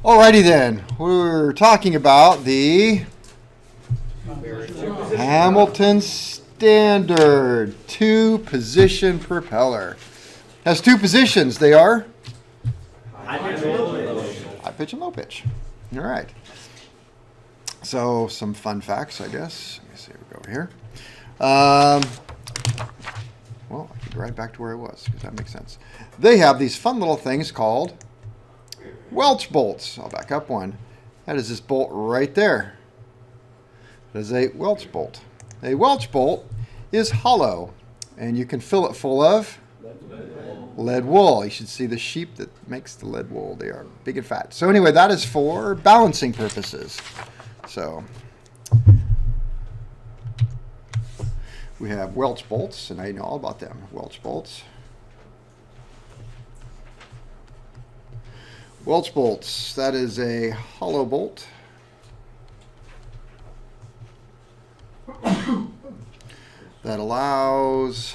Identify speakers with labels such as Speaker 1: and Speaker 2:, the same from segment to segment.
Speaker 1: Alrighty then, we're talking about the Hamilton Standard two-position propeller. Has two positions. They are
Speaker 2: High pitch and low pitch.
Speaker 1: high pitch and low pitch. All right. So some fun facts, I guess. Let me see. We go over here. Well, I can go right back to where I was because that makes sense. They have these fun little things called Welch bolts. I'll back up one. That is this bolt right there. That is a Welch bolt. A Welch bolt is hollow, and you can fill it full of lead wool. You should see the sheep that makes the lead wool. They are big and fat. So anyway, that is for balancing purposes. So we have Welch bolts, and now you know all about them. Welch bolts. Welch bolts, that is a hollow bolt. That allows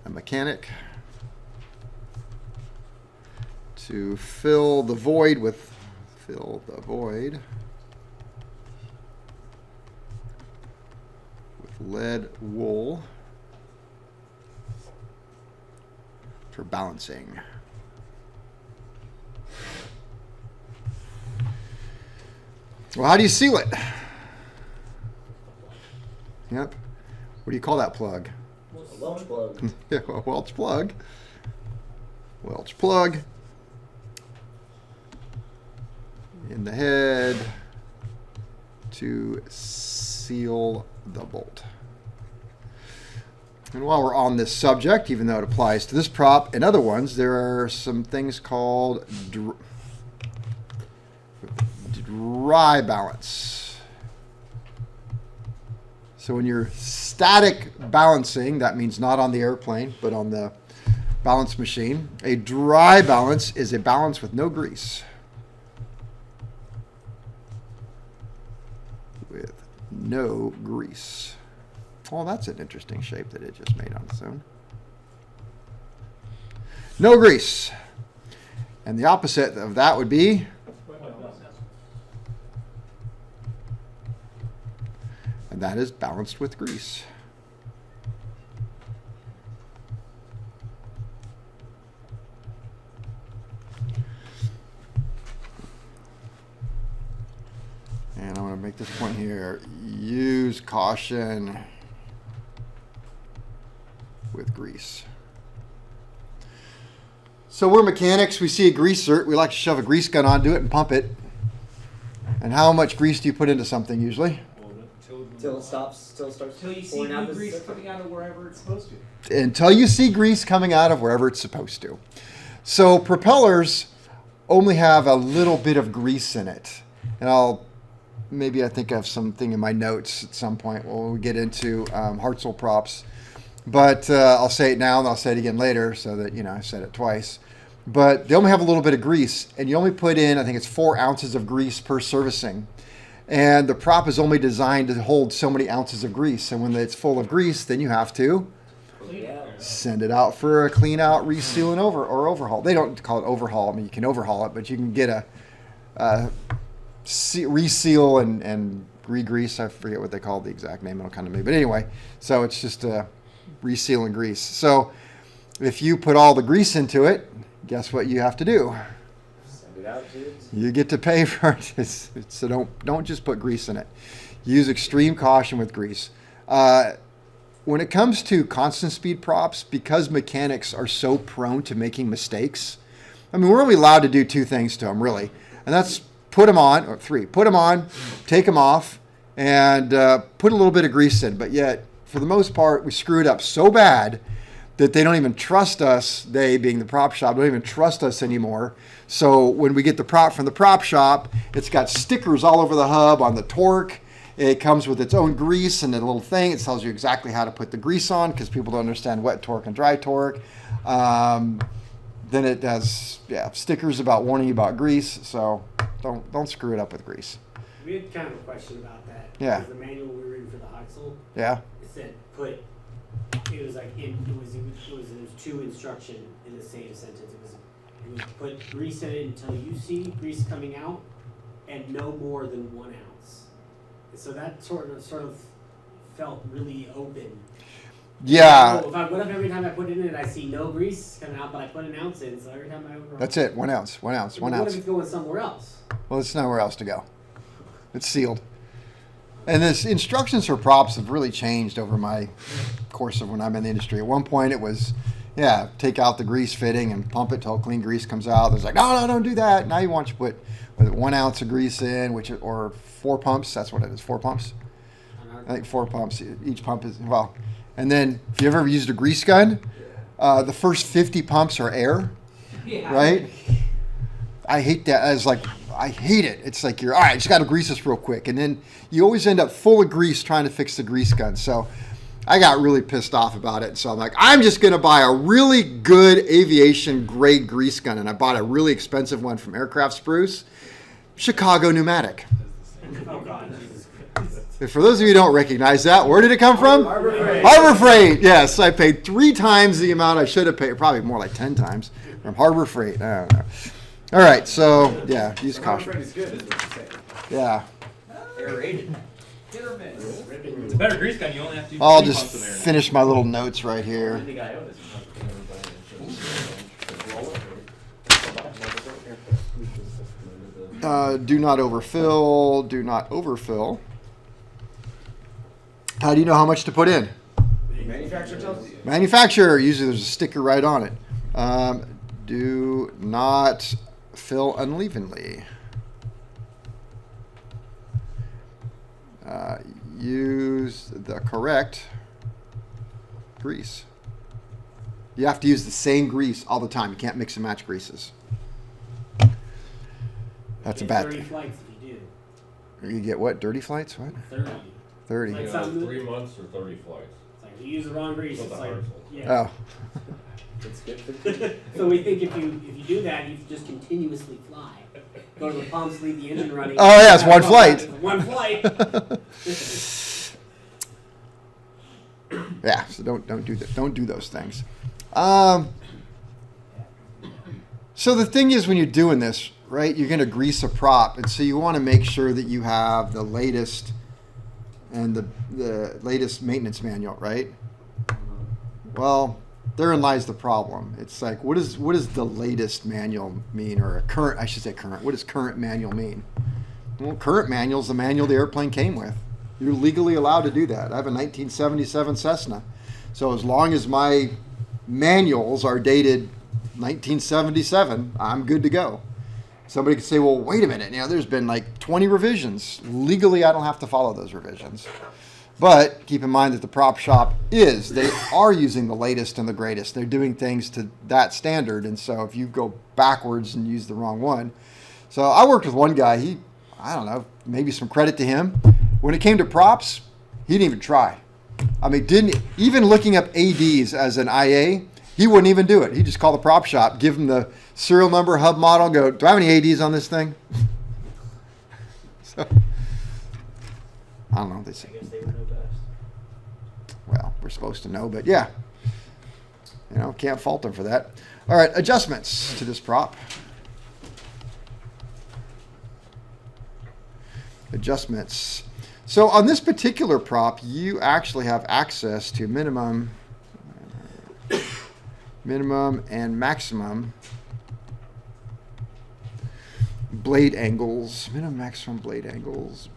Speaker 1: a mechanic to fill the void with lead wool for balancing. Well, how do you seal it? Yep. What do you call that plug?
Speaker 2: A Welch plug.
Speaker 1: Yeah, a Welch plug. Welch plug. In the head to seal the bolt. And while we're on this subject, even though it applies to this prop and other ones, there are some things called dry balance. So when you're static balancing, that means not on the airplane, but on the balance machine. A dry balance is a balance with no grease. With no grease. Oh, that's an interesting shape that it just made on its own. No grease. And the opposite of that would be and that is balanced with grease. And I want to make this point here. Use caution with grease. So we're mechanics. We see a grease zert. We like to shove a grease gun onto it and pump it. And how much grease do you put into something usually?
Speaker 2: Till it starts
Speaker 3: Until you see
Speaker 2: pouring out
Speaker 3: blue
Speaker 2: the
Speaker 3: grease
Speaker 2: zipper.
Speaker 3: coming out of wherever it's supposed to.
Speaker 1: Until you see grease coming out of wherever it's supposed to. So propellers only have a little bit of grease in it. And I think I have something in my notes at some point when we get into Hartzell props. But I'll say it now and I'll say it again later so that, I said it twice. But they only have a little bit of grease. And you only put in, I think it's 4 ounces of grease per servicing. And the prop is only designed to hold so many ounces of grease. And when it's full of grease, then you have to send it out for a clean out, reseal, and overhaul. They don't call it overhaul. I mean, you can overhaul it, but you can get a reseal and re-grease. I forget what they call the exact name. It'll come to me. But anyway, so it's just a reseal and grease. So if you put all the grease into it, guess what you have to do? You get to pay for it. So don't just put grease in it. Use extreme caution with grease. When it comes to constant speed props, because mechanics are so prone to making mistakes, I mean, we're only allowed to do 2 things to them, really. And that's put them on, or 3. Put them on, take them off, and put a little bit of grease in. But yet, for the most part, we screw it up so bad that they don't even trust us, they being the prop shop, don't even trust us anymore. So when we get the prop from the prop shop, it's got stickers all over the hub on the torque. It comes with its own grease and a little thing. It tells you exactly how to put the grease on because people don't understand wet torque and dry torque. Then it has stickers about warning you about grease. So don't screw it up with grease.
Speaker 4: We had kind of a question about that.
Speaker 1: Yeah.
Speaker 4: Because the manual we were reading for the Huxel,
Speaker 1: Yeah.
Speaker 4: it said it was 2 instruction in the same sentence. It was You would put grease in it until you see grease coming out, and no more than 1 ounce. And so that sort of felt really open.
Speaker 1: Yeah.
Speaker 4: So what if every time I put it in, I see no grease coming out, but I put an ounce in, so every time I overrun.
Speaker 1: That's it. 1 ounce. 1 ounce.
Speaker 4: But
Speaker 1: 1
Speaker 4: what
Speaker 1: ounce.
Speaker 4: if it's going somewhere else?
Speaker 1: Well, it's nowhere else to go. It's sealed. And this instructions for props have really changed over my course of when I'm in the industry. At one point, it was, take out the grease fitting and pump it till clean grease comes out. There's like, no, don't do that. Now you want to put 1 ounce of grease in, or 4 pumps. That's what it is. 4 pumps. I think 4 pumps. Each pump is And then if you've ever used a grease gun, the first 50 pumps are air, right? I hate that. I hate it. It's like all right, just got to grease this real quick. And then you always end up full of grease trying to fix the grease gun. So I got really pissed off about it. So I'm like, I'm just going to buy a really good aviation grade grease gun. And I bought a really expensive one from Aircraft Spruce, Chicago Pneumatic.
Speaker 4: Oh, God.
Speaker 1: For those of you who don't recognize that, where did it come from?
Speaker 2: Harbor Freight.
Speaker 1: Harbor Freight. Yes, I paid 3 times the amount I should have paid. Probably more like 10 times from Harbor Freight. I don't know. All right, so use
Speaker 2: Harbor Freight
Speaker 1: caution.
Speaker 2: is good, is what you say.
Speaker 1: Yeah,
Speaker 2: Aerated. Hit or miss.
Speaker 3: It's a better grease gun. You only have to do
Speaker 1: I'll
Speaker 3: 3
Speaker 1: just
Speaker 3: pumps in there.
Speaker 1: finish my little notes right
Speaker 2: I
Speaker 1: here.
Speaker 2: think I own this.
Speaker 1: Do not overfill. Do not overfill. How do you know how much to put in?
Speaker 2: Manufacturer tells you.
Speaker 1: Manufacturer. Usually there's a sticker right on it. Do not fill unevenly. Use the correct grease. You have to use the same grease all the time. You can't mix and match greases. That's a bad
Speaker 4: 30
Speaker 1: thing.
Speaker 4: flights if you do.
Speaker 1: You get what? Dirty flights? What?
Speaker 4: 30.
Speaker 1: 30.
Speaker 4: Like
Speaker 5: Yeah,
Speaker 4: some-
Speaker 5: 3 months or 30 flights.
Speaker 4: It's like you use the wrong grease.
Speaker 5: So
Speaker 4: It's
Speaker 5: the
Speaker 4: like,
Speaker 5: hard
Speaker 4: yeah.
Speaker 1: Oh.
Speaker 2: It's good.
Speaker 4: So we think if you do that, you just continuously fly. Go to the pumps, leave the engine running.
Speaker 1: Oh, yeah, it's one flight.
Speaker 4: It's one flight.
Speaker 1: Yeah, so don't do that. Don't do those things. So the thing is, when you're doing this, right, you're going to grease a prop, and so you want to make sure that you have the latest and the latest maintenance manual, right? Well, therein lies the problem. It's like, what does the latest manual mean, or a current? I should say current. What does current manual mean? Well, current manual is the manual the airplane came with. You're legally allowed to do that. I have a 1977 Cessna, so as long as my manuals are dated 1977, I'm good to go. Somebody could say, well, wait a minute, there's been like 20 revisions. Legally, I don't have to follow those revisions. But keep in mind that the prop shop they are using the latest and the greatest. They're doing things to that standard. And so if you go backwards and use the wrong one. So I worked with one guy, I don't know, maybe some credit to him. When it came to props, he didn't even try. I mean, even looking up ADs as an IA, he wouldn't even do it. He'd just call the prop shop, give them the serial number, hub model, and go, do I have any ADs on this thing? So, I don't know.
Speaker 2: I guess they would know best.
Speaker 1: Well, we're supposed to know, but yeah. Can't fault them for that. All right, adjustments to this prop. Adjustments. So on this particular prop, you actually have access to minimum and maximum blade angles. Minimum, maximum blade angles.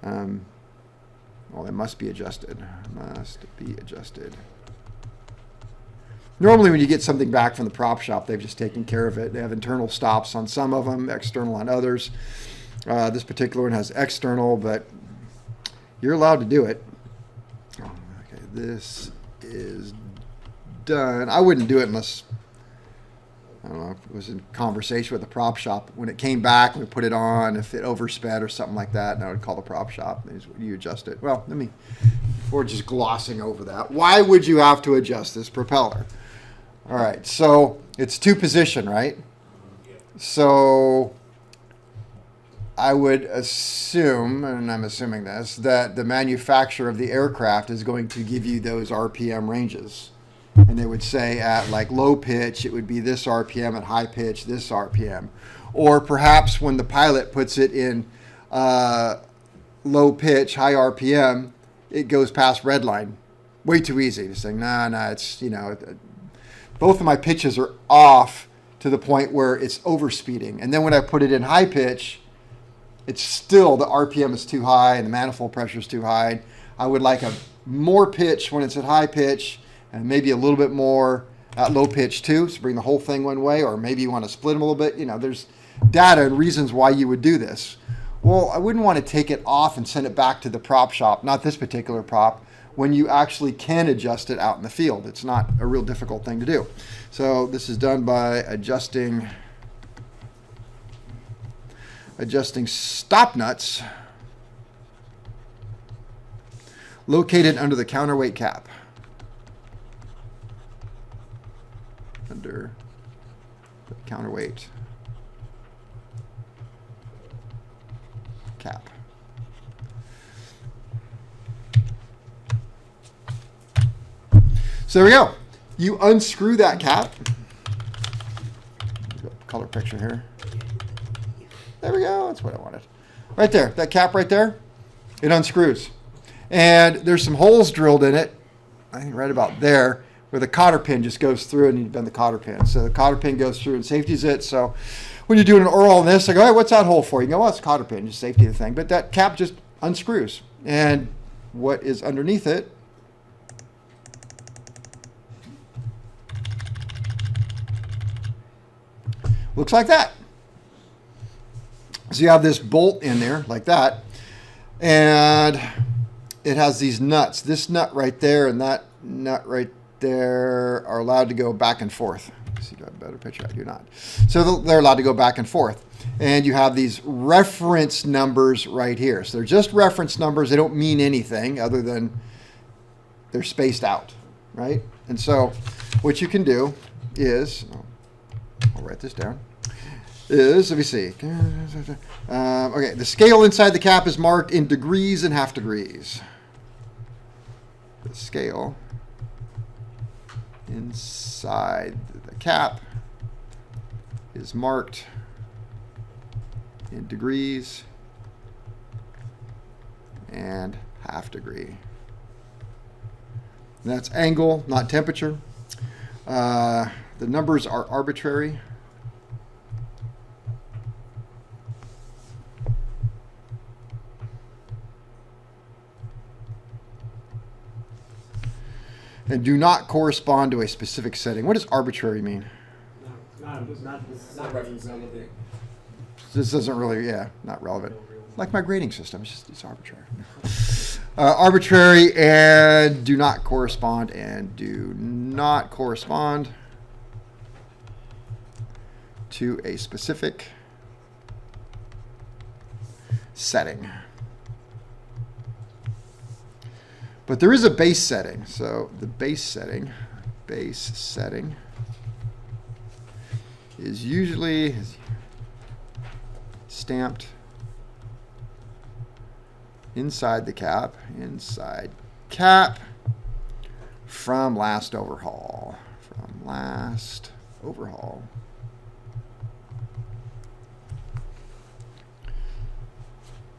Speaker 1: Well, it must be adjusted. Normally when you get something back from the prop shop, they've just taken care of it. They have internal stops on some of them, external on others. This particular one has external, but you're allowed to do it. Okay, this is done. I wouldn't do it unless, I don't know, if it was in conversation with the prop shop. When it came back, we put it on. If it oversped or something like that, and I would call the prop shop. You adjust it. Well, we're just glossing over that. Why would you have to adjust this propeller? All right, so it's 2-position, right? So I would assume, and I'm assuming this, that the manufacturer of the aircraft is going to give you those RPM ranges. And they would say at like low pitch, it would be this RPM, at high pitch, this RPM. Or perhaps when the pilot puts it in low pitch, high RPM, it goes past red line. Way too easy. Just saying, nah, it's, both of my pitches are off to the point where it's overspeeding. And then when I put it in high pitch, it's still, the RPM is too high and the manifold pressure is too high. I would like a more pitch when it's at high pitch and maybe a little bit more at low pitch too, so bring the whole thing one way, or maybe you want to split them a little bit. There's data and reasons why you would do this. Well, I wouldn't want to take it off and send it back to the prop shop, not this particular prop, when you actually can adjust it out in the field. It's not a real difficult thing to do. So this is done by adjusting stop nuts located under the counterweight cap. Under the counterweight cap. So there we go. You unscrew that cap. Color picture here. There we go. That's what I wanted. Right there. That cap right there, it unscrews. And there's some holes drilled in it, I think right about there, where the cotter pin just goes through, and you bend the cotter pin. So the cotter pin goes through and safeties it. So when you're doing an oral on this, I go, hey, what's that hole for? You go, well, it's a cotter pin, just safety the thing. But that cap just unscrews. And what is underneath it looks like that. So you have this bolt in there like that, and it has these nuts. This nut right there and that nut right there are allowed to go back and forth. Let's see, do I have a better picture? I do not. So they're allowed to go back and forth. And you have these reference numbers right here. So they're just reference numbers. They don't mean anything other than they're spaced out, right? And so what you can do is, I'll write this down, is, let me see. Okay, the scale inside the cap is marked in degrees and half degrees. The scale inside the cap is marked in degrees and half degree. And that's angle, not temperature. The numbers are arbitrary. And do not correspond to a specific setting. What does arbitrary mean?
Speaker 4: Not
Speaker 2: reference anything.
Speaker 1: This doesn't really, not relevant. Like my grading system, it's arbitrary. Arbitrary and do not correspond to a specific setting. But there is a base setting. So the base setting is usually stamped inside the cap, from last overhaul.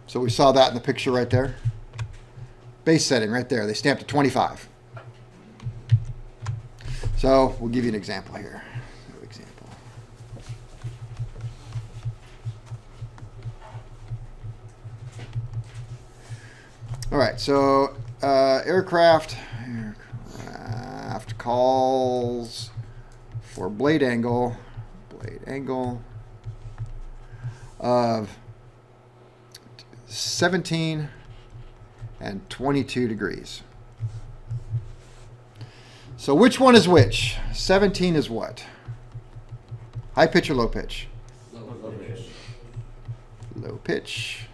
Speaker 1: So we saw that in the picture right there. Base setting right there. They stamped at 25. So we'll give you an example here. All right, so aircraft calls for blade angle of 17 and 22 degrees. So which one is which? 17 is what? High pitch or low pitch?
Speaker 2: Low pitch.
Speaker 1: Low pitch.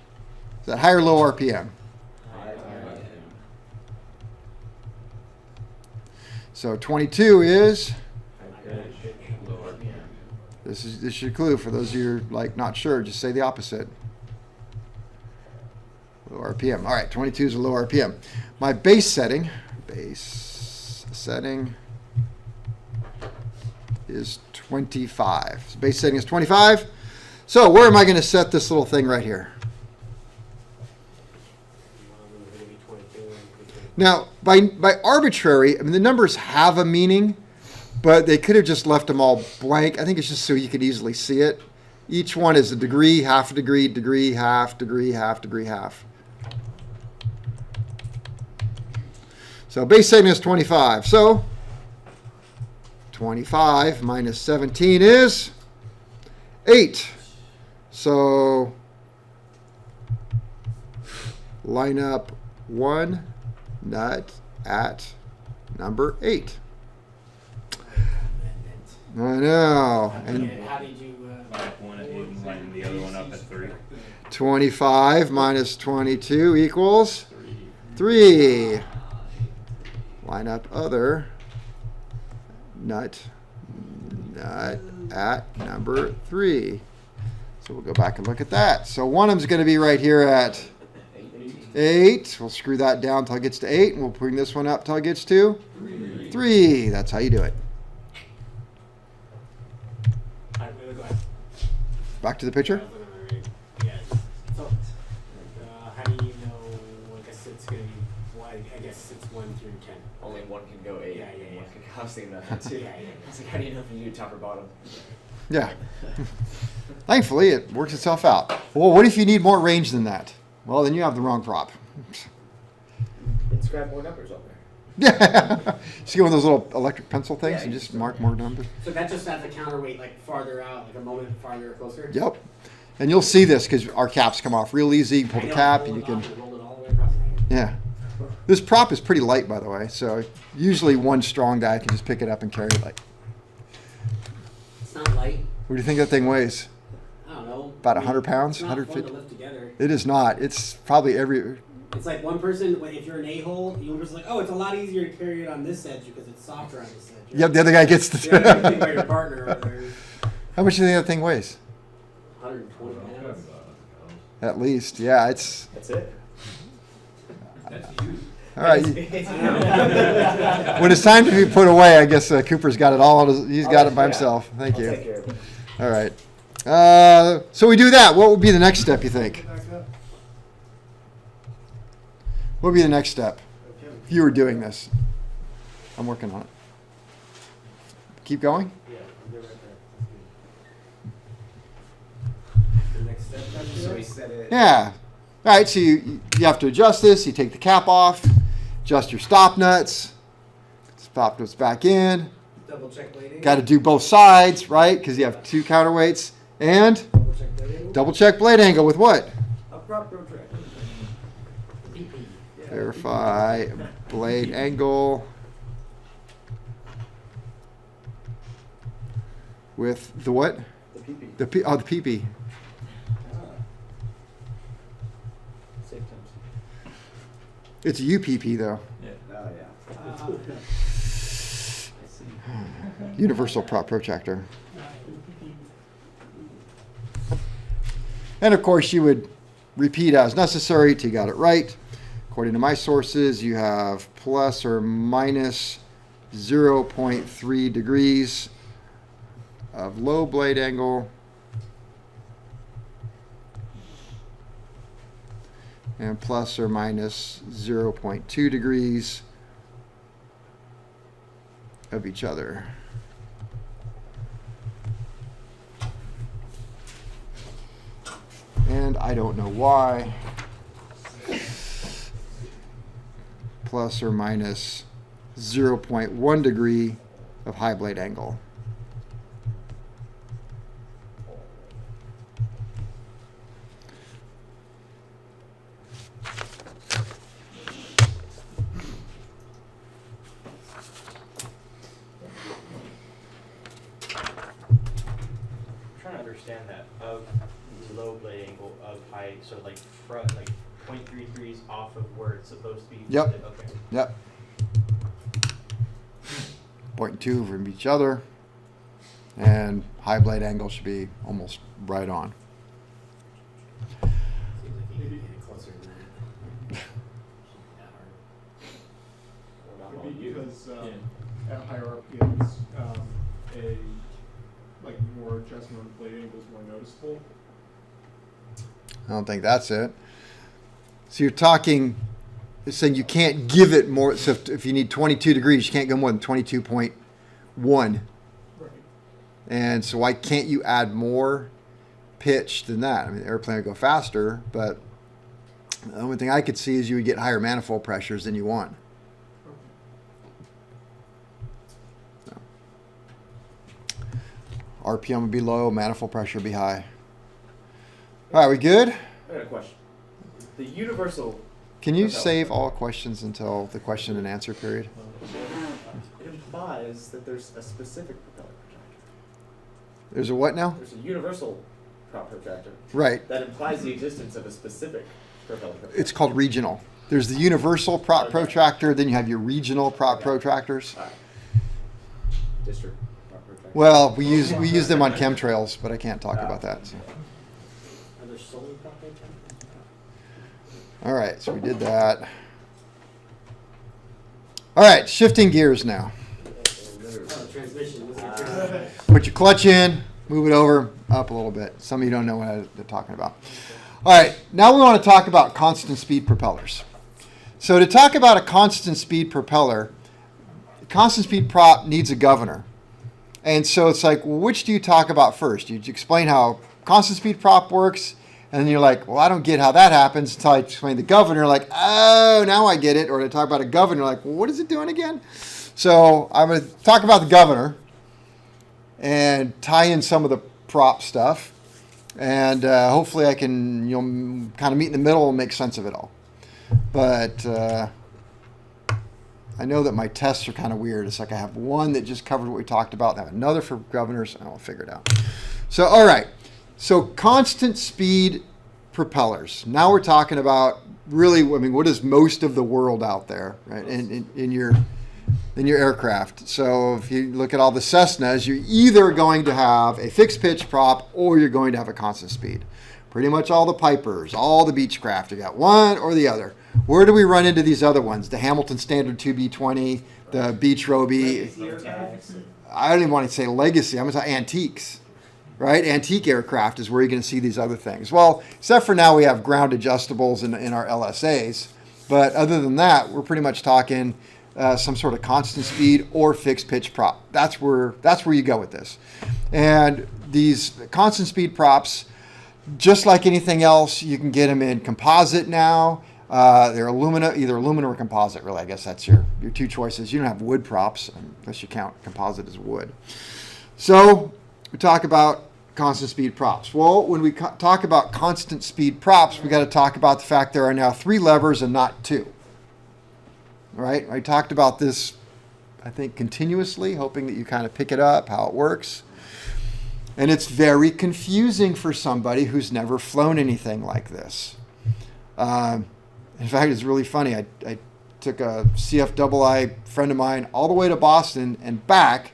Speaker 1: Is that high or low RPM? So 22 is, this is your clue for those of you who are not sure, just say the opposite. Low RPM. All right, 22 is a low RPM. My base setting is 25. So base setting is 25. So where am I going to set this little thing right here?
Speaker 4: Maybe 22.
Speaker 1: Now, by arbitrary, I mean, the numbers have a meaning, but they could have just left them all blank. I think it's just so you could easily see it. Each one is a degree, half a degree, degree, half, degree, half, degree, half. So base setting is 25. So 25 minus 17 is 8. So line up one nut at number 8. I know. And
Speaker 4: How did you?
Speaker 3: Line up one at 8 and line the other one up at 3.
Speaker 1: 25 minus 22 equals 3. Line up other nut at number 3. So we'll go back and look at that. So one of them is going to be right here at 8. We'll screw that down until it gets to 8, and we'll bring this one up until it gets to 3. That's how you do it.
Speaker 4: Go ahead.
Speaker 1: Back to the picture.
Speaker 4: Yeah. So, how do you know? I guess it's gonna be. Well, I guess it's 1 through 10.
Speaker 2: Only one can go 8.
Speaker 4: Yeah.
Speaker 2: One can, I was thinking that too.
Speaker 4: Yeah.
Speaker 2: I was like, how do you know if you do top or bottom?
Speaker 1: Yeah. Thankfully, it works itself out. Well, what if you need more range than that? Well, then you have the wrong prop.
Speaker 2: Inscribe more numbers on there.
Speaker 1: Yeah. See one of those little electric pencil things
Speaker 2: Yeah,
Speaker 1: and
Speaker 2: you
Speaker 1: just
Speaker 2: just
Speaker 1: mark more numbers?
Speaker 4: So that just has a counterweight like farther out, like a moment farther or closer.
Speaker 1: Yep. And you'll see this because our caps come off real easy. You pull
Speaker 4: I
Speaker 1: the
Speaker 4: know,
Speaker 1: cap
Speaker 4: roll
Speaker 1: and you
Speaker 4: it
Speaker 1: can.
Speaker 4: off and roll it all the way across.
Speaker 1: Yeah. This prop is pretty light, by the way. So usually one strong guy can just pick it up and carry it. Like,
Speaker 4: It's not light.
Speaker 1: what do you think that thing weighs?
Speaker 4: I don't know.
Speaker 1: About 100 pounds?
Speaker 4: It's not fun
Speaker 1: 150?
Speaker 4: to lift together.
Speaker 1: It is not. It's probably every.
Speaker 4: It's like one person, if you're an a-hole, the other person's like, oh, it's a lot easier to carry it on this edge because it's softer on this edge.
Speaker 1: Yep, the other guy gets
Speaker 4: The other thing about
Speaker 1: the.
Speaker 4: your partner over there,
Speaker 1: How much do you think that thing weighs?
Speaker 4: 120 pounds.
Speaker 1: At least, yeah. It's
Speaker 2: That's it?
Speaker 3: That's huge.
Speaker 1: all right.
Speaker 4: When
Speaker 1: When it's time to be put away, I guess Cooper's got it all. He's got it by himself. Thank
Speaker 2: I'll
Speaker 1: you.
Speaker 2: take care of it.
Speaker 1: All right. So we do that. What would be the next step, you think? What would be the next step if you were doing this? I'm working on it. Keep going?
Speaker 4: Yeah, I'm good right there. The next step,
Speaker 2: So we set it.
Speaker 1: Yeah. All right, so you have to adjust this. You take the cap off, adjust your stop nuts. Stop nuts back in.
Speaker 4: double check blading.
Speaker 1: Got to do both sides, right? Because you have 2 counterweights. And
Speaker 4: Double check blading.
Speaker 1: double check blade angle with what?
Speaker 4: Up prop protract. PP. Yeah.
Speaker 1: Verify blade angle with the what?
Speaker 2: The PP.
Speaker 1: The PP.
Speaker 2: Safe times.
Speaker 1: It's a UPP though.
Speaker 3: Yeah.
Speaker 2: Oh, yeah.
Speaker 1: Universal prop protractor. And of course you would repeat as necessary till you got it right. According to my sources, you have plus or minus 0.3 degrees of low blade angle and plus or minus 0.2 degrees of each other. And I don't know why. Plus or minus 0.1 degree of high blade angle.
Speaker 5: I'm trying to understand that of low blade angle of high, so like front, like 0.3 degrees off of where it's supposed to be.
Speaker 1: Yep.
Speaker 5: Okay.
Speaker 1: Yep. 0.2 from each other. And high blade angle should be almost right on.
Speaker 4: Seems like you can get it closer than that. That hard.
Speaker 6: Would be because at higher RPMs, a adjustment on the blade angle is more noticeable.
Speaker 1: I don't think that's it. So you're talking, you're saying you can't give it more. So if you need 22 degrees, you can't go more than 22.1.
Speaker 6: Right.
Speaker 1: And so why can't you add more pitch than that? I mean, the airplane would go faster, but the only thing I could see is you would get higher manifold pressures than you want. So, RPM would be low, manifold pressure would be high. All right, we good?
Speaker 2: I got a question. The universal,
Speaker 1: Can you
Speaker 2: Propeller.
Speaker 1: save all questions until the question and answer period?
Speaker 2: it implies that there's a specific propeller protractor.
Speaker 1: There's a what now?
Speaker 2: There's a universal prop protractor
Speaker 1: Right.
Speaker 2: that implies the existence of a specific propeller protractor.
Speaker 1: It's called regional. There's the universal prop
Speaker 2: Okay.
Speaker 1: protractor, then you have your regional prop
Speaker 2: Okay.
Speaker 1: protractors.
Speaker 2: Alright. District prop protractor.
Speaker 1: Well, we use them on chemtrails, but I can't talk about that. So.
Speaker 4: Are there solar prop protractors?
Speaker 1: All right, so we did that. All right, shifting gears now.
Speaker 4: Oh, transmission. Was there transmission?
Speaker 1: Put your clutch in, move it over, up a little bit. Some of you don't know what they're talking about. All right, now we want to talk about constant speed propellers. So to talk about a constant speed propeller, a constant speed prop needs a governor. And so it's like, well, which do you talk about first? You explain how constant speed prop works, and then you're like, well, I don't get how that happens until I explain the governor. Like, oh, now I get it. Or to talk about a governor, like, well, what is it doing again? So I'm going to talk about the governor and tie in some of the prop stuff. And hopefully I can, kind of meet in the middle and make sense of it all. But I know that my tests are kind of weird. It's like I have one that just covered what we talked about, and I have another for governors, and I'll figure it out. So, all right. So constant speed propellers. Now we're talking about really, I mean, what is most of the world out there, right? In your aircraft. So if you look at all the Cessnas, you're either going to have a fixed pitch prop or you're going to have a constant speed. Pretty much all the Pipers, all the Beechcraft, you got one or the other. Where do we run into these other ones? The Hamilton Standard 2B20, the Beech Roby. I don't even want to say legacy. I'm going to say antiques, right? Antique aircraft is where you're going to see these other things. Well, except for now we have ground adjustables in our LSAs. But other than that, we're pretty much talking some sort of constant speed or fixed pitch prop. That's where you go with this. And these constant speed props, just like anything else, you can get them in composite now. They're either aluminum or composite, really. I guess that's your two choices. You don't have wood props, unless you count composite as wood. So we talk about constant speed props. Well, when we talk about constant speed props, we got to talk about the fact there are now 3 levers and not 2. Right? I talked about this, I think, continuously, hoping that you kind of pick it up, how it works. And it's very confusing for somebody who's never flown anything like this. In fact, it's really funny. I took a CFII friend of mine all the way to Boston and back.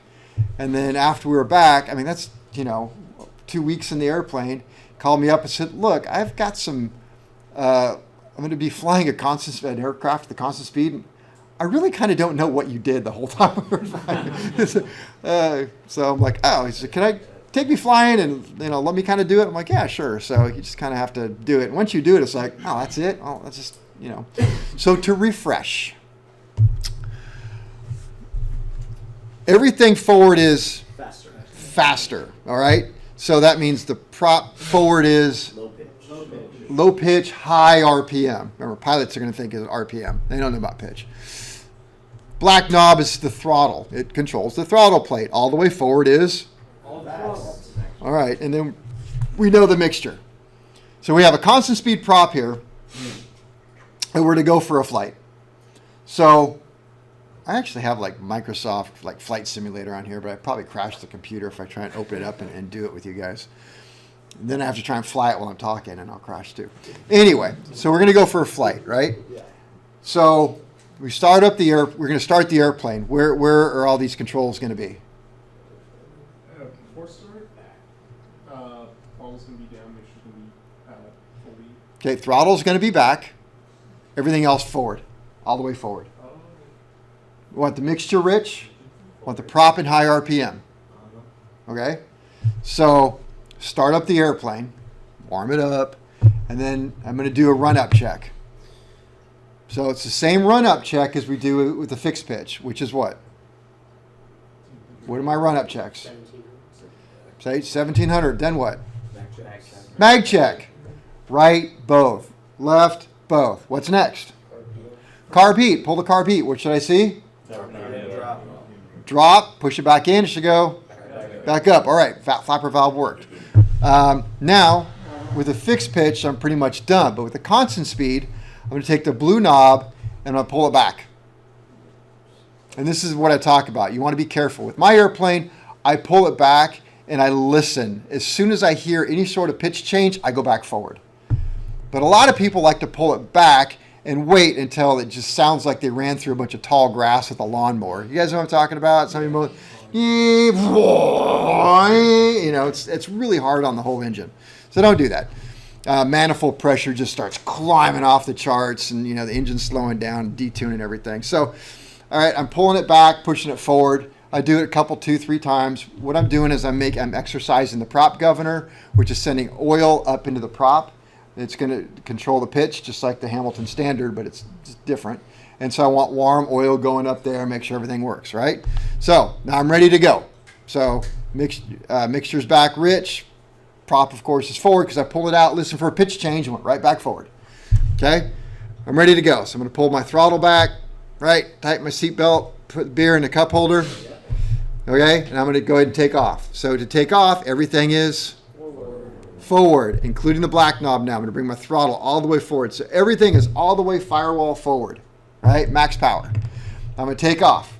Speaker 1: And then after we were back, I mean, that's, 2 weeks in the airplane, called me up and said, look, I've got some, I'm going to be flying an aircraft at the constant speed. I really kind of don't know what you did the whole time we were flying. So I'm like, oh, he said, can I take me flying and let me kind of do it? I'm like, yeah, sure. So you just kind of have to do it. And once you do it, it's like, oh, that's it. Oh, that's just, So to refresh, everything forward is faster. All right. So that means the prop forward is low pitch, high RPM. Remember, pilots are going to think of RPM. They don't know about pitch. Black knob is the throttle. It controls the throttle plate. All the way forward is? All right. And then we know the mixture. So we have a constant speed prop here, and we're to go for a flight. So I actually have Microsoft Flight Simulator on here, but I probably crash the computer if I try and open it up and do it with you guys. And then I have to try and fly it while I'm talking, and I'll crash too. Anyway, so we're going to go for a flight, right? Yeah. So we start up we're going to start the airplane. Where are all these controls going to be?
Speaker 6: Before start, throttle's going to be down, mixture's going to be fully.
Speaker 1: Okay, throttle's going to be back. Everything else forward, all the way forward. We want the mixture rich. We want the prop in high RPM. Okay? So start up the airplane, warm it up, and then I'm going to do a run-up check. So it's the same run-up check as we do with the fixed pitch, which is what? What are my run-up checks?
Speaker 4: 1700.
Speaker 1: Say 1700. Then what?
Speaker 5: Max.
Speaker 1: Mag check. Right, both. Left, both. What's next? Carb heat. Pull the carb heat. What should I see? Drop. Push it back in. It should go back up. All right. Flapper valve worked. Now, with a fixed pitch, I'm pretty much done. But with the constant speed, I'm going to take the blue knob and I'm going to pull it back. And this is what I talk about. You want to be careful. With my airplane, I pull it back and I listen. As soon as I hear any sort of pitch change, I go back forward. But a lot of people like to pull it back and wait until it just sounds like they ran through a bunch of tall grass with a lawnmower. You guys know what I'm talking about? Some people, you know, it's really hard on the whole engine. So don't do that. Manifold pressure just starts climbing off the charts, and you know the engine's slowing down, detuning everything. So, all right, I'm pulling it back, pushing it forward. I do it a couple, 2-3 times. What I'm doing is I'm exercising the prop governor, which is sending oil up into the prop. It's going to control the pitch, just like the Hamilton standard, but it's different. And so I want warm oil going up there, make sure everything works, right? So now I'm ready to go. So mixture's back rich. Prop, of course, is forward because I pulled it out, listened for a pitch change, and went right back forward. Okay? I'm ready to go. So I'm going to pull my throttle back, right? Tighten my seatbelt, put the beer in the cup holder. Okay? And I'm going to go ahead and take off. So to take off, everything is forward, including the black knob now. I'm going to bring my throttle all the way forward. So everything is all the way firewall forward, right? Max power. I'm going to take off.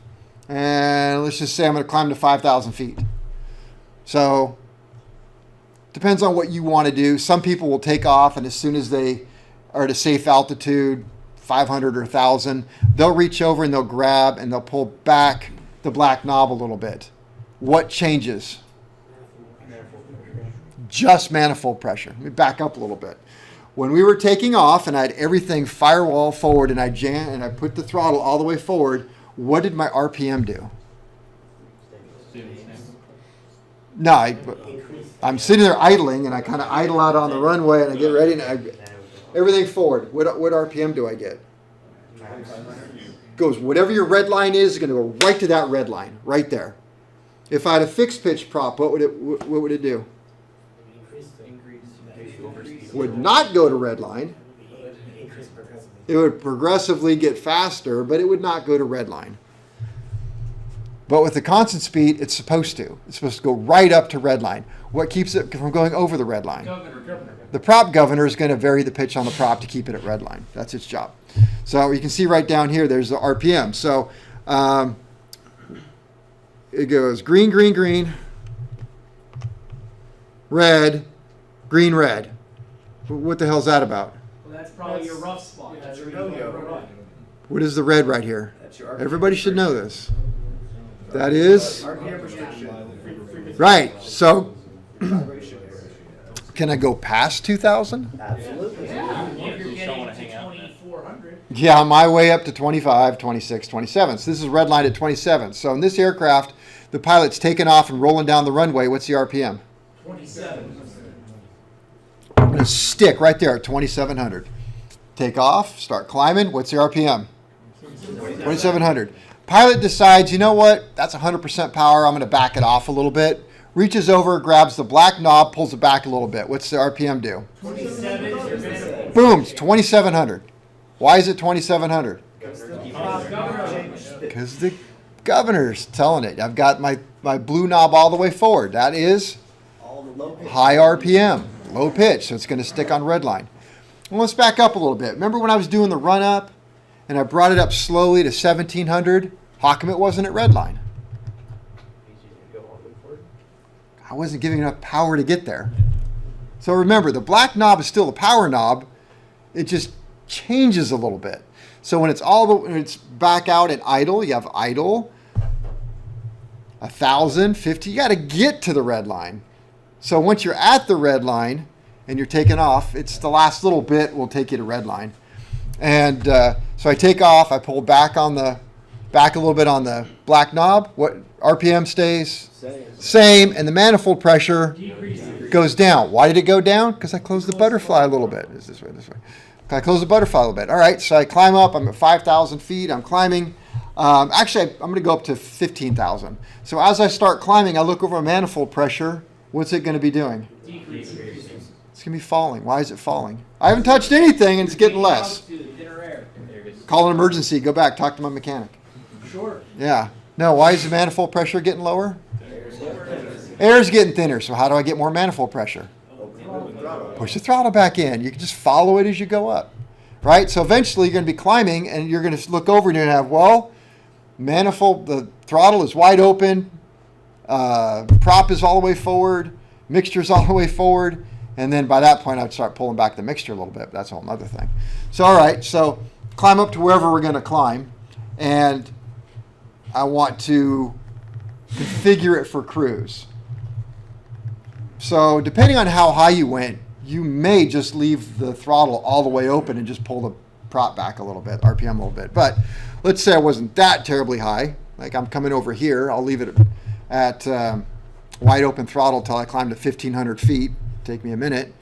Speaker 1: And let's just say I'm going to climb to 5,000 feet. So depends on what you want to do. Some people will take off, and as soon as they are at a safe altitude, 500 or 1,000, they'll reach over and they'll grab and they'll pull back the black knob a little bit. What changes? Just manifold pressure. Let me back up a little bit. When we were taking off and I had everything firewall forward and I put the throttle all the way forward, what did my RPM do? No, I'm sitting there idling and I kind of idle out on the runway and I get ready and everything forward. What RPM do I get? Goes whatever your red line is going to go right to that red line, right there. If I had a fixed pitch prop, what would it do? Would not go to red line. It would progressively get faster, but it would not go to red line. But with the constant speed, it's supposed to. It's supposed to go right up to red line. What keeps it from going over the red line? The prop governor is going to vary the pitch on the prop to keep it at red line. That's its job. So you can see right down here, there's the RPM. So it goes green, green, green, red, green, red. What the hell's that about?
Speaker 7: Well, that's probably your rough spot.
Speaker 2: Yeah,
Speaker 7: That's
Speaker 2: your
Speaker 7: where you
Speaker 2: yo-yo.
Speaker 7: go run.
Speaker 1: What is the red right here?
Speaker 2: That's your RPM
Speaker 1: Everybody should know
Speaker 2: restriction.
Speaker 1: this. That is
Speaker 2: RPM restriction.
Speaker 1: right. So
Speaker 2: Vibration.
Speaker 1: can I go past 2,000?
Speaker 2: Absolutely.
Speaker 7: If you're
Speaker 3: Just don't wanna
Speaker 7: getting
Speaker 3: hang
Speaker 7: to
Speaker 3: out, man.
Speaker 7: 2,400,
Speaker 1: Yeah, on my way up to 25, 26, 27. So this is red line at 27. So in this aircraft, the pilot's taking off and rolling down the runway. What's the RPM?
Speaker 7: 27.
Speaker 1: I'm going to stick right there at 2,700. Take off, start climbing. What's the RPM? 2,700. Pilot decides, you know what? That's 100% power. I'm going to back it off a little bit. Reaches over, grabs the black knob, pulls it back a little bit. What's the RPM do?
Speaker 7: 27 is your minimum.
Speaker 1: Boom, it's 2,700. Why is it 2,700?
Speaker 2: Change.
Speaker 1: Because the governor's telling it. I've got my blue knob all the way forward. That is
Speaker 2: All the low pitch.
Speaker 1: high RPM, low pitch, so it's going to stick on red line. Well, let's back up a little bit. Remember when I was doing the run up and I brought it up slowly to 1,700? How come it wasn't at red line? I wasn't giving enough power to get there. So remember, the black knob is still the power knob. It just changes a little bit. So when when it's back out and idle, you have idle, 1,000, 50. You got to get to the red line. So once you're at the red line and you're taking off, it's the last little bit will take you to red line. And so I take off. I pull back on the back a little bit on the black knob. What RPM stays?
Speaker 2: Same.
Speaker 1: Same, and the manifold pressure
Speaker 7: Decrease.
Speaker 1: goes down. Why did it go down? Because I closed the butterfly a little bit. It's this way, this way. I close the butterfly a little bit. All right, so I climb up. I'm at 5,000 feet. I'm climbing. Actually, I'm going to go up to 15,000. So as I start climbing, I look over manifold pressure. What's it going to be doing?
Speaker 7: Decrease.
Speaker 1: It's going to be falling. Why is it falling? I haven't touched anything, and it's getting less.
Speaker 7: To thinner air.
Speaker 1: Call an emergency. Go back. Talk to my mechanic.
Speaker 7: Sure.
Speaker 1: Yeah. No, why is the manifold pressure getting lower? Air's getting thinner. So how do I get more manifold pressure? Push the throttle back in. You can just follow it as you go up, right? So eventually you're going to be climbing, and you're going to look over and you're going to have, well, manifold, the throttle is wide open, prop is all the way forward, mixture's all the way forward, and then by that point I'd start pulling back the mixture a little bit. But that's a whole other thing. So all right, so climb up to wherever we're going to climb, and I want to configure it for cruise. So depending on how high you went, you may just leave the throttle all the way open and just pull the prop back a little bit, RPM a little bit. But let's say I wasn't that terribly high. Like I'm coming over here, I'll leave it at wide open throttle till I climb to 1,500 feet. Take me a minute.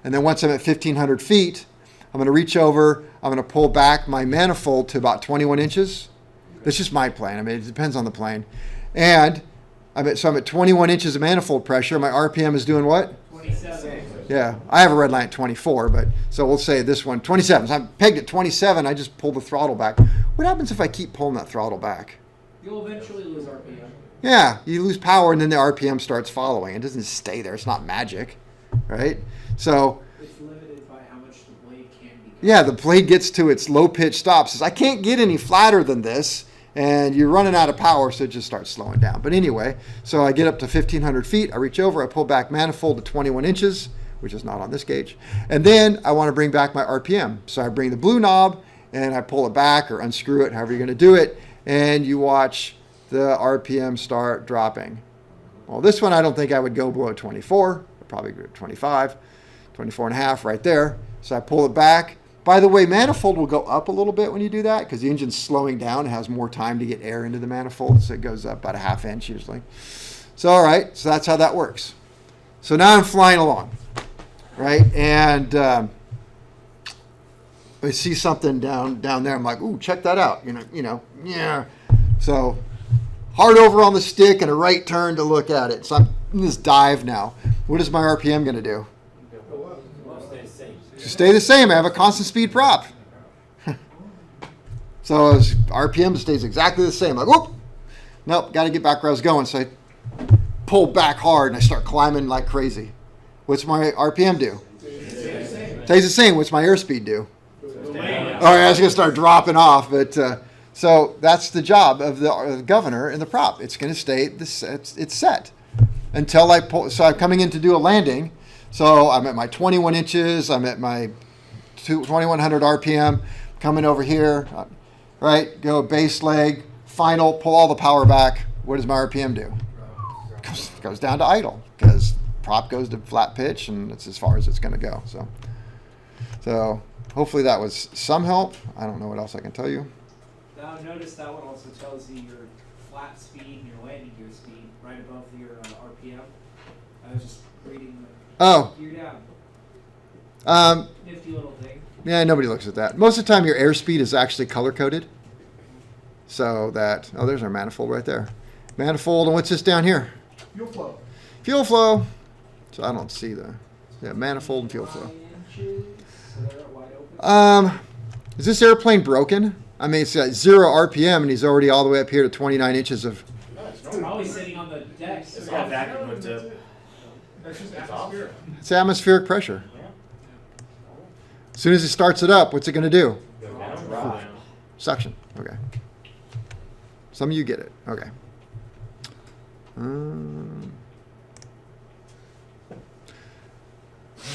Speaker 1: And then once I'm at 1,500 feet, I'm going to reach over, I'm going to pull back my manifold to about 21 inches. That's just my plane. I mean, it depends on the plane. And I'm at 21 inches of manifold pressure. My RPM is doing what?
Speaker 7: 27.
Speaker 1: Yeah, I have a red line at 24, but so we'll say this one, 27. So I'm pegged at 27. I just pull the throttle back. What happens if I keep pulling that throttle back?
Speaker 7: You'll eventually lose RPM.
Speaker 1: Yeah, you lose power and then the RPM starts following. It doesn't stay there. It's not magic, right? So
Speaker 4: It's limited by how much the blade can be.
Speaker 1: yeah, the blade gets to its low pitch stop. Says I can't get any flatter than this, and you're running out of power, so it just starts slowing down. But anyway, so I get up to 1,500 feet. I reach over. I pull back manifold to 21 inches, which is not on this gauge, and then I want to bring back my RPM. So I bring the blue knob and I pull it back or unscrew it, however you're going to do it, and you watch the RPM start dropping. Well, this one I don't think I would go below 24. I'd probably go 25, 24 and a half right there. So I pull it back. By the way, manifold will go up a little bit when you do that because the engine's slowing down. It has more time to get air into the manifold, so it goes up about a half inch usually. So all right, so that's how that works. So now I'm flying along, right? And I see something down there. I'm like, ooh, check that out. Yeah. So hard over on the stick and a right turn to look at it. So I'm in this dive now. What is my RPM going to do?
Speaker 4: Most stay the same.
Speaker 1: To stay the same, I have a constant speed prop. So as RPM stays exactly the same. Like, whoop, nope, got to get back where I was going. So I pull back hard and I start climbing like crazy. What's my RPM do? Stays the same. What's my airspeed do? All right, I was going to start dropping off, but so that's the job of the governor and the prop. It's going to stay it's set until I pull. So I'm coming in to do a landing. So I'm at my 21 inches. I'm at my 2100 RPM. Coming over here, right? Go base leg, final, pull all the power back. What does my RPM do? Goes down to idle because prop goes to flat pitch, and that's as far as it's going to go. So hopefully that was some help. I don't know what else I can tell you.
Speaker 4: Now notice that one also tells you your flat speed and your landing gear speed right above your RPM. I was just reading
Speaker 1: Oh,
Speaker 4: the gear down. Nifty little thing.
Speaker 1: yeah, nobody looks at that. Most of the time your airspeed is actually color-coded. So that, oh, there's our manifold right there. Manifold, and what's this down here?
Speaker 6: Fuel flow.
Speaker 1: Fuel flow. So I don't see yeah, manifold and fuel flow.
Speaker 4: 9 inches, so they're wide open.
Speaker 1: Is this airplane broken? I mean, it's got 0 RPM, and he's already all the way up here to 29 inches of...
Speaker 4: Probably sitting on the deck.
Speaker 2: It's got vacuum with it.
Speaker 6: That's just atmosphere.
Speaker 1: It's atmospheric pressure. As soon as it starts it up, what's it going to do? Suction. Okay. Some of you get it. Okay.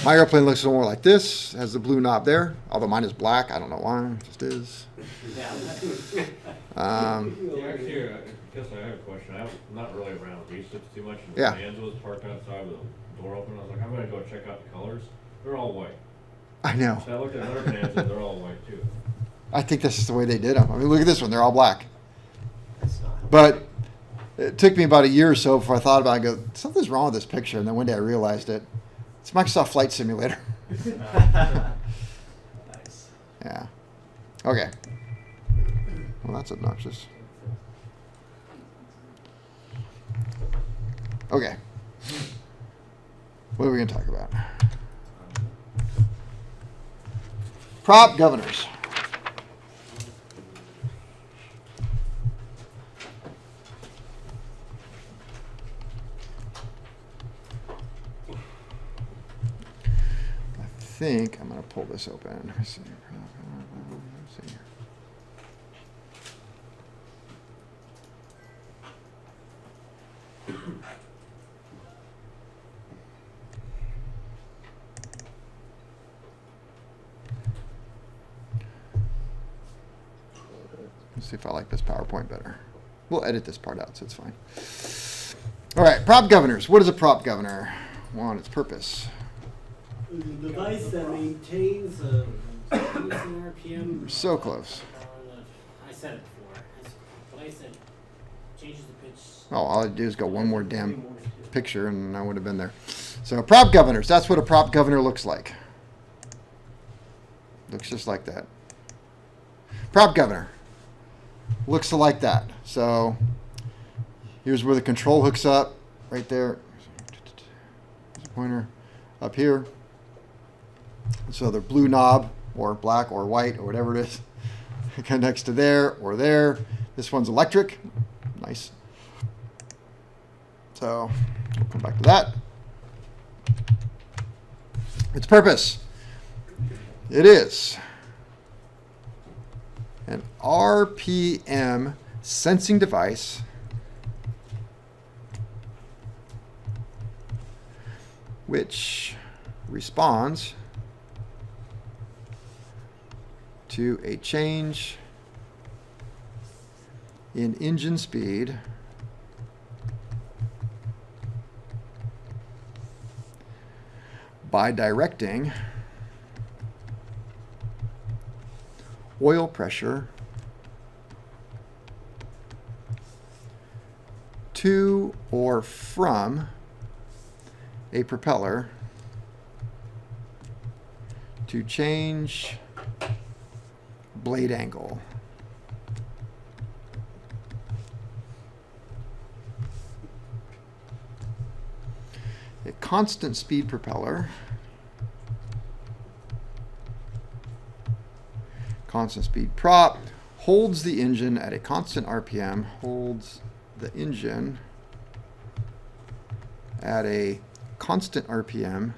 Speaker 1: My airplane looks a little more like this. Has the blue knob there. Although mine is black. I don't know why. It just is.
Speaker 3: Yeah, actually, I guess I have a question. I'm not really around research too much. And
Speaker 1: Yeah.
Speaker 3: Vans was parked outside with the door open. I was like, I'm going to go check out the colors. They're all white.
Speaker 1: I know.
Speaker 3: So I looked at other Vans and they're all white too.
Speaker 1: I think that's just the way they did them. I mean, look at this one. They're all black. But it took me about a year or so before I thought about it. I go, something's wrong with this picture. And then one day I realized it. It's Microsoft Flight Simulator.
Speaker 2: Nice.
Speaker 1: Yeah. Okay. Well, that's obnoxious. Okay. What are we going to talk about? Prop governors. I think I'm going to pull this open. Let's see. Let's see. Let's see if I like this PowerPoint better. We'll edit this part out, so it's fine. All right, prop governors. What is a prop governor? One, its purpose.
Speaker 4: The device that maintains a RPM.
Speaker 1: We're so close.
Speaker 4: I said it before. But I said changes the pitch.
Speaker 1: Oh, all I do is go one more damn picture, and I would have been there. So prop governors. That's what a prop governor looks like. Looks just like that. Prop governor. Looks like that. So here's where the control hooks up, right there. There's a pointer up here. So the blue knob, or black, or white, or whatever it is, connects to there or there. This one's electric. Nice. So we'll come back to that. Its purpose. It is an RPM sensing device which responds to a change in engine speed by directing oil pressure to or from a propeller to change blade angle. A constant speed propeller, constant speed prop, holds the engine at a constant RPM, holds the engine at a constant RPM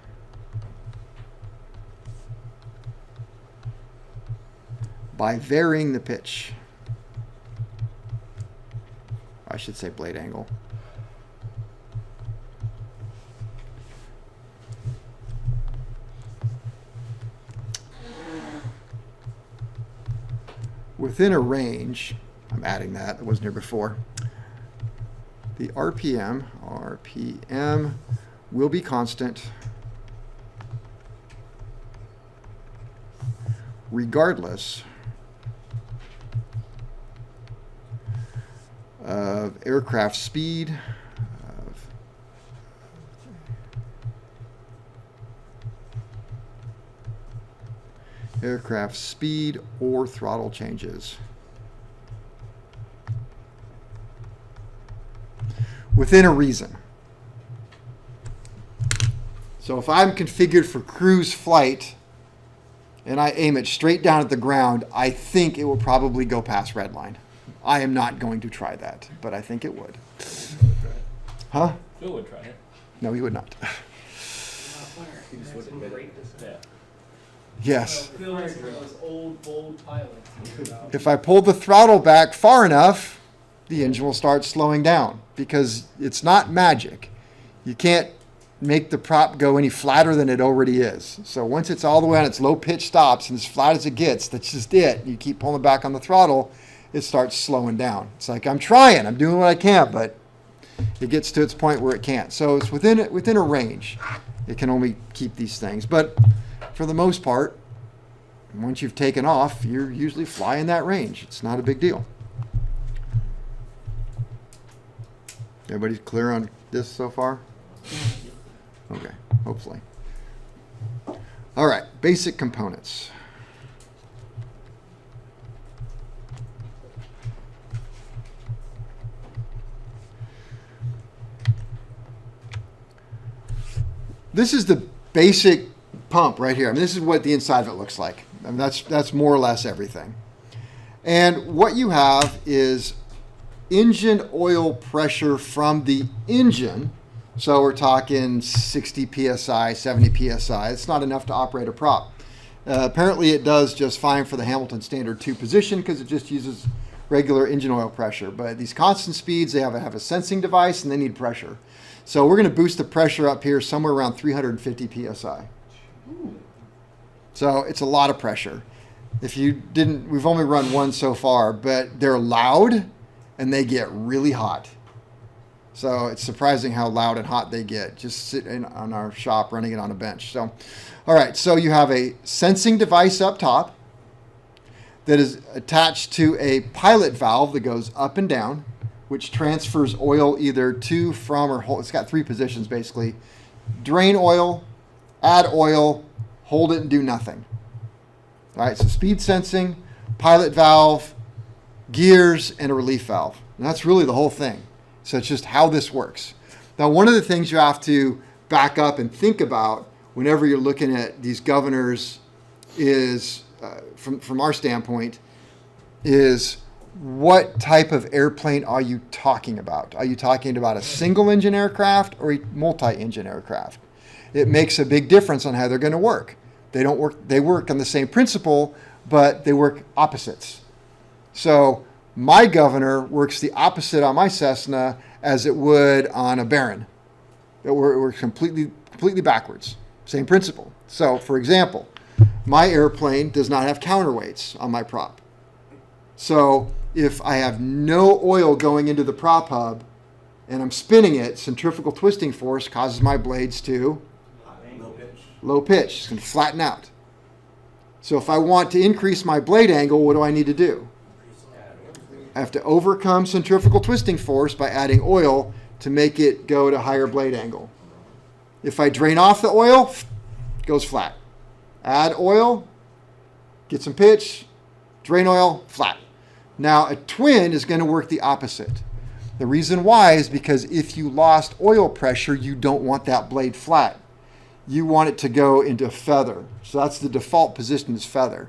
Speaker 1: by varying the pitch. I should say blade angle. Within a range, I'm adding that, it wasn't here before. The RPM will be constant regardless of aircraft speed, or throttle changes. Within a reason. So if I'm configured for cruise flight and I aim it straight down at the ground, I think it will probably go past red line. I am not going to try that, but I think it would. Huh?
Speaker 3: Phil would try it.
Speaker 1: No, he would not.
Speaker 2: He just wouldn't admit it.
Speaker 3: Yeah.
Speaker 1: Yes.
Speaker 7: Phil is one of those old, bold pilots.
Speaker 1: If I pull the throttle back far enough, the engine will start slowing down because it's not magic. You can't make the prop go any flatter than it already is. So once it's all the way on its low pitch stops and as flat as it gets, that's just it. You keep pulling back on the throttle, it starts slowing down. It's like I'm trying, I'm doing what I can, but it gets to its point where it can't. So it's within a range. It can only keep these things. But for the most part, once you've taken off, you're usually flying that range. It's not a big deal. Everybody clear on this so far? Okay, hopefully. All right, basic components. This is the basic pump right here. I mean, this is what the inside of it looks like. I mean, that's more or less everything. And what you have is engine oil pressure from the engine. So we're talking 60 psi, 70 psi. It's not enough to operate a prop. Apparently it does just fine for the Hamilton Standard 2 position because it just uses regular engine oil pressure. But at these constant speeds, they have a sensing device and they need pressure. So we're going to boost the pressure up here somewhere around 350 psi. So it's a lot of pressure. If you didn't, we've only run one so far, but they're loud and they get really hot. So it's surprising how loud and hot they get just sitting on our shop running it on a bench. So, all right, so you have a sensing device up top that is attached to a pilot valve that goes up and down, which transfers oil either to, from, or hold. It's got three positions basically. Drain oil, add oil, hold it and do nothing. All right, so speed sensing, pilot valve, gears, and a relief valve. And that's really the whole thing. So it's just how this works. Now, one of the things you have to back up and think about whenever you're looking at these governors is, from our standpoint, is what type of airplane are you talking about? Are you talking about a single engine aircraft or a multi-engine aircraft? It makes a big difference on how they're going to work. They work on the same principle, but they work opposites. So my governor works the opposite on my Cessna as it would on a Baron. It works completely backwards. Same principle. So, for example, my airplane does not have counterweights on my prop. So if I have no oil going into the prop hub and I'm spinning it, centrifugal twisting force causes my blades to low pitch. It's going to flatten out. So if I want to increase my blade angle, what do I need to do? I have to overcome centrifugal twisting force by adding oil to make it go to higher blade angle. If I drain off the oil, it goes flat. Add oil, get some pitch, drain oil, flat. Now a twin is going to work the opposite. The reason why is because if you lost oil pressure, you don't want that blade flat. You want it to go into feather. So that's the default position is feather.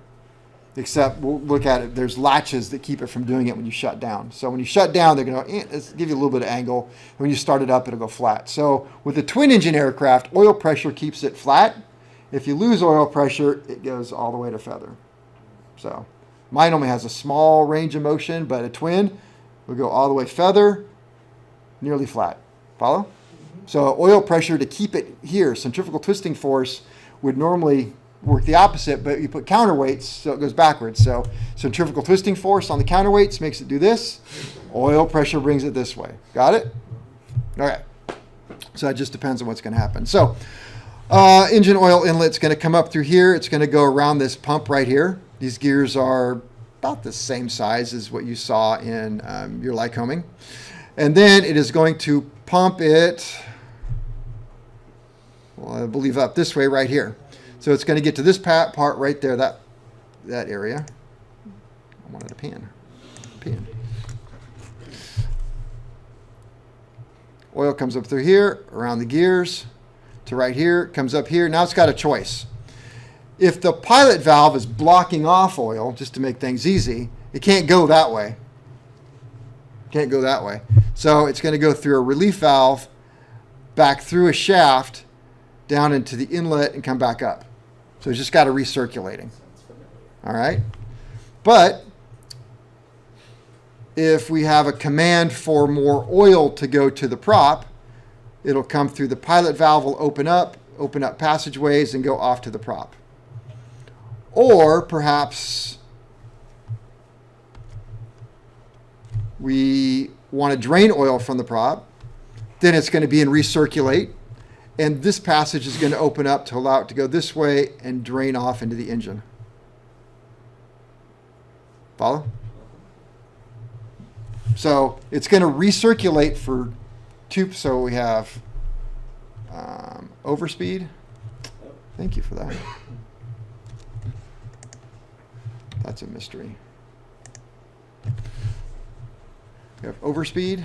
Speaker 1: Except we'll look at it, there's latches that keep it from doing it when you shut down. So when you shut down, they're going to give you a little bit of angle. When you start it up, it'll go flat. So with a twin engine aircraft, oil pressure keeps it flat. If you lose oil pressure, it goes all the way to feather. So mine only has a small range of motion, but a twin will go all the way feather, nearly flat. Follow? So oil pressure to keep it here, centrifugal twisting force would normally work the opposite, but you put counterweights, so it goes backwards. So centrifugal twisting force on the counterweights makes it do this. Oil pressure brings it this way. Got it? All right. So that just depends on what's going to happen. So engine oil inlet's going to come up through here. It's going to go around this pump right here. These gears are about the same size as what you saw in your Lycoming. And then it is going to pump it, well, I believe up this way right here. So it's going to get to this part right there, that area. I wanted a pan. Oil comes up through here, around the gears, to right here, comes up here. Now it's got a choice. If the pilot valve is blocking off oil, just to make things easy, it can't go that way. Can't go that way. So it's going to go through a relief valve, back through a shaft, down into the inlet, and come back up. So it's just got a recirculating. All right? But if we have a command for more oil to go to the prop, it'll come through the pilot valve, will open up passageways, and go off to the prop. Or perhaps we want to drain oil from the prop, then it's going to be in recirculate, and this passage is going to open up to allow it to go this way and drain off into the engine. Follow? So it's going to recirculate for So we have overspeed. Thank you for that. That's a mystery. We have overspeed.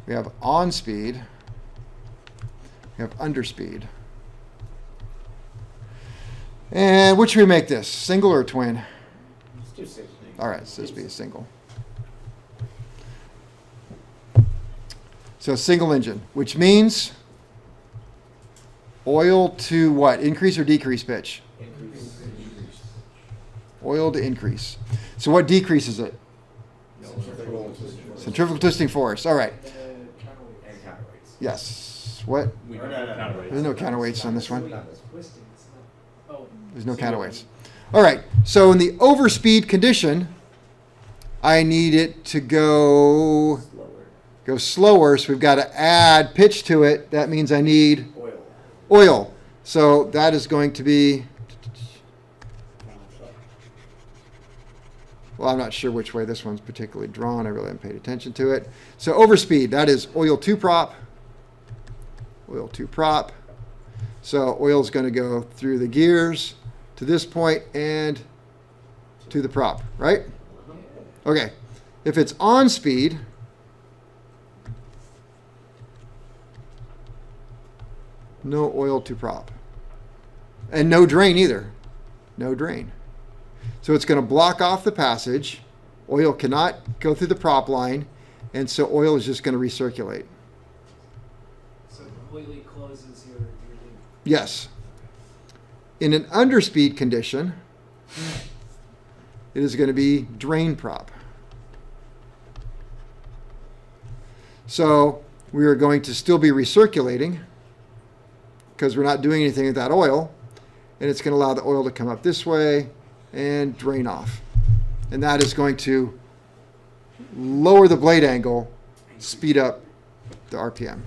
Speaker 1: We have on speed. We have underspeed. And which should we make this? Single or twin?
Speaker 2: Let's do 6.
Speaker 1: All right, so this be a single. So single engine, which means oil to what? Increase or decrease pitch? Oil to increase. So what decreases it? Centrifugal twisting force. All right.
Speaker 2: And counterweights.
Speaker 1: Yes. What?
Speaker 3: We
Speaker 2: Or
Speaker 3: don't
Speaker 2: no, no,
Speaker 3: count
Speaker 2: no.
Speaker 3: rates.
Speaker 1: There's no counterweights on this one.
Speaker 7: Twisting, it's not, oh.
Speaker 1: There's no counterweights. All right. So in the overspeed condition, I need it to go slower. So we've got to add pitch to it. That means I need
Speaker 2: Oil.
Speaker 1: oil. So that is going to be, well, I'm not sure which way this one's particularly drawn. I really haven't paid attention to it. So overspeed, that is oil to prop. Oil to prop. So oil is going to go through the gears to this point and to the prop, right? Okay. If it's on speed, no oil to prop. And no drain either. No drain. So it's going to block off the passage. Oil cannot go through the prop line, and so oil is just going to recirculate.
Speaker 7: So completely closes your loop.
Speaker 1: Yes. In an underspeed condition, it is going to be drain prop. So we are going to still be recirculating because we're not doing anything with that oil, and it's going to allow the oil to come up this way and drain off. And that is going to lower the blade angle, speed up the RPM.